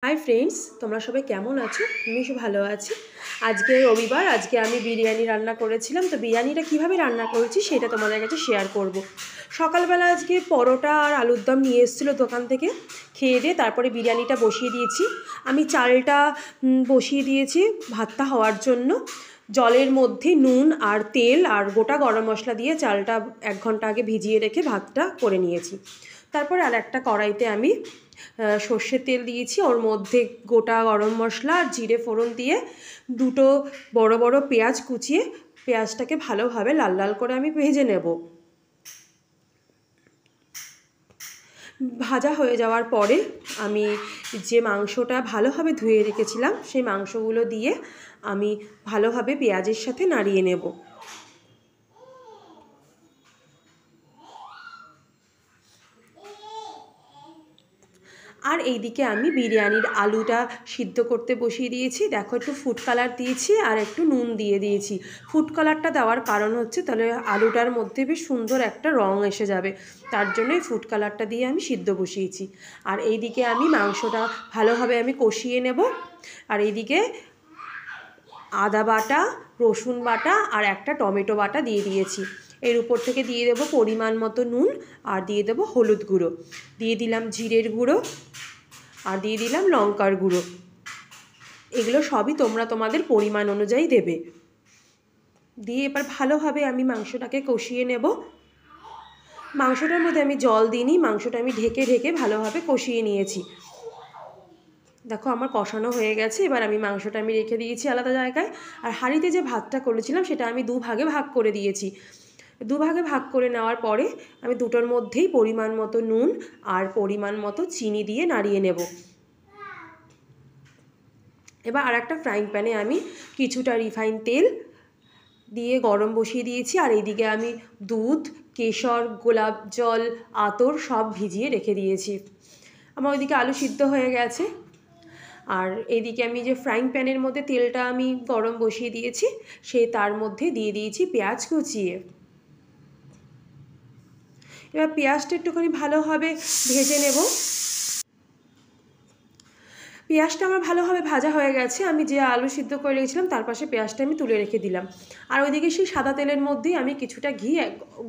Hi friends, তোমরা সবাই কেমন আছো? আমি ভালো আছি। আজকে রবিবার, আজকে আমি বিরিয়ানি রান্না করেছিলাম। তো বিরিয়ানিটা কিভাবে রান্না করেছি সেটা তোমাদের কাছে শেয়ার করব। সকালবেলা আজকে পরোটা আর আলুর দম নিয়ে এসেছিলো দোকান থেকে, খেয়ে দিয়ে তারপরে বিরিয়ানিটা বসিয়ে দিয়েছি। আমি চালটা বসিয়ে দিয়েছি ভাতটা হওয়ার জন্য। জলের মধ্যে নুন আর তেল আর গোটা গরম মশলা দিয়ে চালটা 1 ঘন্টা আগে ভিজিয়ে রেখে ভাতটা করে নিয়েছি। তারপরে আর একটা কড়াইতে আমি সর্ষের তেল দিয়েছি, ওর মধ্যে গোটা গরম মশলা আর জিরে ফোড়ন দিয়ে দুটো বড় বড় পেঁয়াজ কুচিয়ে পেঁয়াজটাকে ভালোভাবে লাল লাল করে আমি ভেজে নেব। ভাজা হয়ে যাওয়ার পরে আমি যে মাংসটা ভালোভাবে ধুয়ে রেখেছিলাম সেই মাংসগুলো দিয়ে আমি ভালোভাবে পেঁয়াজের সাথে নাড়িয়ে নেব। আর এইদিকে আমি বিরিয়ানির আলুটা সিদ্ধ করতে বসিয়ে দিয়েছি। দেখো, একটু ফুড কালার দিয়েছি আর একটু নুন দিয়ে দিয়েছি। ফুড কালারটা দেওয়ার কারণ হচ্ছে তাহলে আলুটার মধ্যে বেশ সুন্দর একটা রং এসে যাবে, তার জন্যই ফুড কালারটা দিয়ে আমি সিদ্ধ বসিয়েছি। আর এইদিকে আমি মাংসটা ভালোভাবে আমি কষিয়ে নেব। আর এইদিকে আদা বাটা, রসুন বাটা আর একটা টমেটো বাটা দিয়ে দিয়েছি। এর উপর থেকে দিয়ে দেবো পরিমাণ মতো নুন আর দিয়ে দেবো হলুদ গুঁড়ো, দিয়ে দিলাম জিরের গুঁড়ো আর দিয়ে দিলাম লঙ্কার গুঁড়ো। এগুলো সবই তোমরা তোমাদের পরিমাণ অনুযায়ী দেবে। দিয়ে এবার ভালোভাবে আমি মাংসটাকে কষিয়ে নেব। মাংসটার মধ্যে আমি জল দিইনি, মাংসটা আমি ঢেকে ঢেকে ভালোভাবে কষিয়ে নিয়েছি। দেখো, আমার কষানো হয়ে গেছে। এবার আমি মাংসটা আমি রেখে দিয়েছি আলাদা জায়গায়। আর হাঁড়িতে যে ভাতটা করেছিলাম সেটা আমি দুভাগে ভাগ করে দিয়েছি। দুভাগে ভাগ করে নেওয়ার পরে আমি দুটোর মধ্যেই পরিমাণ মতো নুন আর পরিমাণ মতো চিনি দিয়ে নাড়িয়ে নেব। এবার আর একটা ফ্রাইং প্যানে আমি কিছুটা রিফাইন তেল দিয়ে গরম বসিয়ে দিয়েছি। আর এইদিকে আমি দুধ, কেশর, গোলাপ জল, আতর সব ভিজিয়ে রেখে দিয়েছি। আমার ওইদিকে আলু সিদ্ধ হয়ে গেছে। আর এইদিকে আমি যে ফ্রাইং প্যানের মধ্যে তেলটা আমি গরম বসিয়ে দিয়েছি তার মধ্যে দিয়ে দিয়েছি পেঁয়াজ কুচিয়ে। এবার পেঁয়াজটা একটুখানি ভালোভাবে ভেজে নেব। পেঁয়াজটা আমার ভালোভাবে ভাজা হয়ে গেছে। আমি যে আলু সিদ্ধ করে রেখেছিলাম তার পাশে পেঁয়াজটা আমি তুলে রেখে দিলাম। আর ওইদিকে সেই সাদা তেলের মধ্যেই আমি কিছুটা ঘি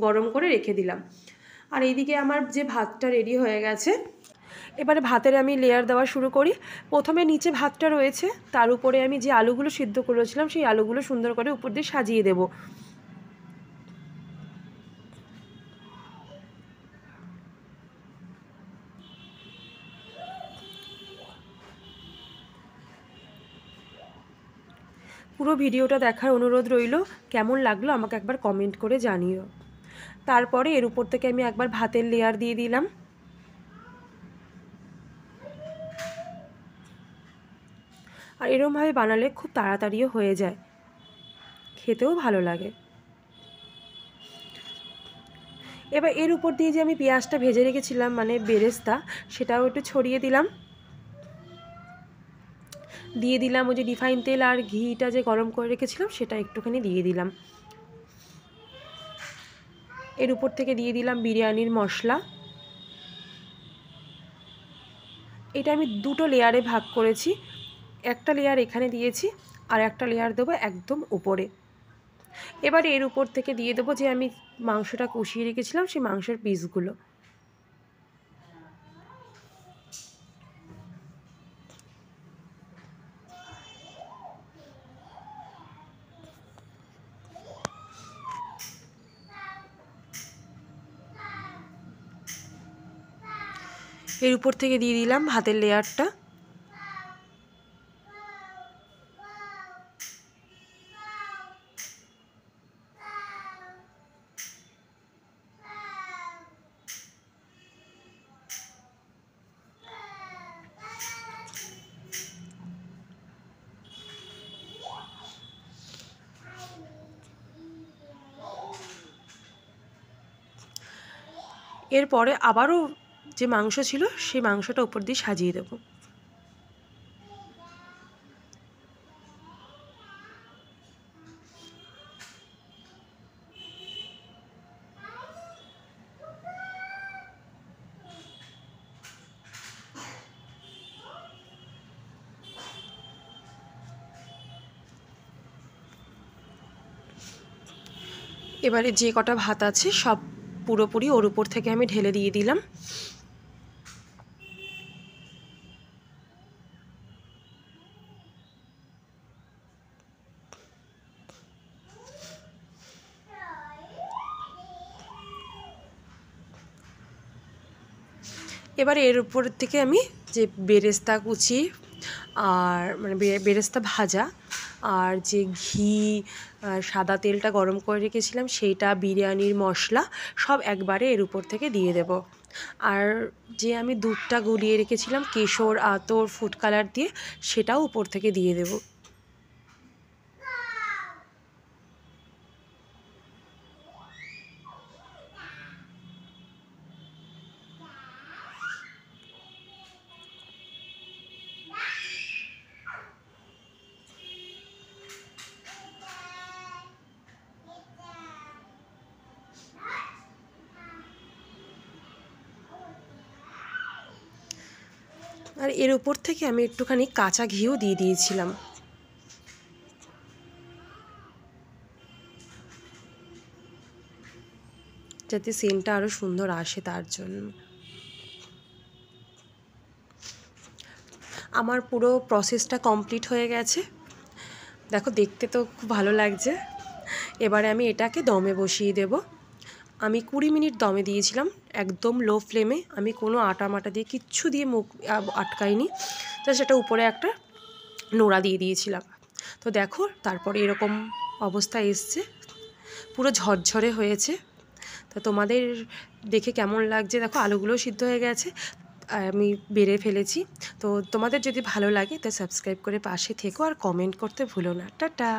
গরম করে রেখে দিলাম। আর এইদিকে আমার যে ভাতটা রেডি হয়ে গেছে। এবারে ভাতের আমি লেয়ার দেওয়া শুরু করি। প্রথমে নিচে ভাতটা রয়েছে, তার উপরে আমি যে আলুগুলো সিদ্ধ করেছিলাম সেই আলুগুলো সুন্দর করে উপর দিয়ে সাজিয়ে দেব। পুরো ভিডিওটা দেখার অনুরোধ রইল। কেমন লাগলো আমাকে একবার কমেন্ট করে জানিও। তারপরে এর উপর থেকে আমি একবার ভাতের লেয়ার দিয়ে দিলাম। আর এরমভাবে বানালে খুব তাড়াতাড়িও হয়ে যায়, খেতেও ভালো লাগে। এবার এর উপর দিয়ে যে আমি পেঁয়াজটা ভেজে রেখেছিলাম মানে বেরেস্তা, সেটাও একটু ছড়িয়ে দিলাম। দিয়ে দিলাম ওই যে রিফাইন তেল আর ঘিটা যে গরম করে রেখেছিলাম সেটা একটুখানি দিয়ে দিলাম। এর উপর থেকে দিয়ে দিলাম বিরিয়ানির মশলা। এটা আমি দুটো লেয়ারে ভাগ করেছি। একটা লেয়ার এখানে দিয়েছি আর একটা লেয়ার দেবো একদম উপরে। এবার এর উপর থেকে দিয়ে দেবো যে আমি মাংসটা কষিয়ে রেখেছিলাম সেই মাংসের পিসগুলো। এর উপর থেকে দিয়ে দিলাম ভাতের লেয়ারটা। এরপরে আবারও যে মাংস ছিল সেই মাংসটা উপর দিয়ে সাজিয়ে দেবো। এবারে যে কটা ভাত আছে সব পুরোপুরি ওর উপর থেকে আমি ঢেলে দিয়ে দিলাম। এবার এর উপর থেকে আমি যে বেরেস্তা কুচি আর মানে বেরেস্তা ভাজা আর যে ঘি সাদা তেলটা গরম করে রেখেছিলাম সেইটা, বিরিয়ানির মশলা সব একবারে এর উপর থেকে দিয়ে দেব। আর যে আমি দুধটা গুলিয়ে রেখেছিলাম কেশর আতর ফুড কালার দিয়ে, সেটাও উপর থেকে দিয়ে দেব। আর এর উপর থেকে আমি একটুখানি কাঁচা ঘিও দিয়ে দিয়েছিলাম, যাতে সেন্টটা আরও সুন্দর আসে তার জন্য। আমার পুরো প্রসেসটা কমপ্লিট হয়ে গেছে, দেখো দেখতে তো খুব ভালো লাগছে। এবারে আমি এটাকে দমে বসিয়ে দেব। আমি 20 মিনিট দমে দিয়েছিলাম, একদম লো ফ্লেমে। আমি কোনো আটা মাটা দিয়ে কিচ্ছু দিয়ে মুখ আটকাইনি, তো সেটা উপরে একটা নোড়া দিয়ে দিয়েছিলাম। তো দেখো তারপরে এরকম অবস্থা এসছে, পুরো ঝরঝরে হয়েছে। তো তোমাদের দেখে কেমন লাগছে দেখো, আলুগুলো সিদ্ধ হয়ে গেছে, আমি বেড়ে ফেলেছি। তো তোমাদের যদি ভালো লাগে তো সাবস্ক্রাইব করে পাশে থেকো আর কমেন্ট করতে ভুলো না। টাটা।